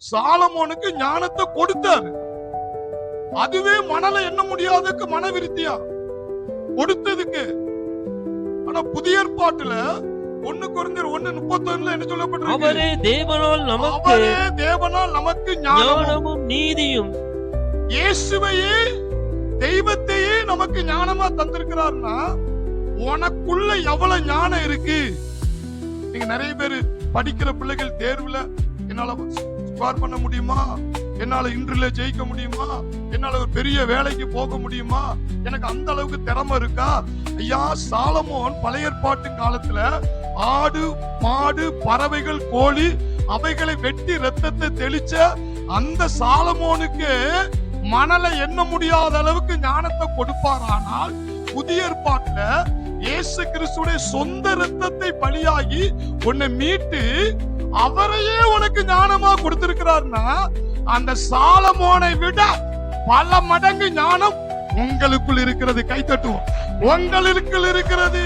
சாலமோனுக்கு ஞானத்தை கொடுத்தாரு. அதுவே மணலை எண்ண முடியாததுக்கு மனவிருத்தியா கொடுத்ததுக்கு. ஆனா புதிய ஏற்பாட்டுல 1 கொரிந்தியர் 1:31 என்ன சொல்லப்பட்டிருக்கு? அவரே தேவனால் நமக்கு ஞானமும் நீதியும். இயேசுவையே தெய்வத்தையே நமக்கு ஞானமா தந்திருக்கிறார்னா உனக்குள்ள எவ்வளவு ஞானம் இருக்கு? நீங்க நிறைய பேர் படிக்கிற பிள்ளைகள் தேர்வுல என்னால ஸ்கோர் பண்ண முடியுமா, என்னால இன்றுல ஜெயிக்க முடியுமா, என்னால ஒரு பெரிய வேலைக்கு போக முடியுமா, எனக்கு அந்த அளவுக்கு திறமை இருக்கா? ஐயா, சாலமோன் பழைய ஏற்பாட்டு காலத்துல ஆடு மாடு பறவைகள் கோழி அவைகளை வெட்டி ரத்தத்தை தெளிச்ச அந்த சாலமோனுக்கு மணலை எண்ண முடியாத அளவுக்கு ஞானத்தை கொடுப்பாரானால், புதிய ஏற்பாட்டுல இயேசு கிறிஸ்துடைய சொந்த ரத்தத்தை பலியாகி உன்னை மீட்டு அவரையே உனக்கு ஞானமா கொடுத்திருக்கிறார்னா, அந்த சாலமோனை விட பல மடங்கு ஞானம் உங்களுக்குள் இருக்கிறது. கைத்தட்டுவோம். உங்களுக்குள் இருக்கிறது.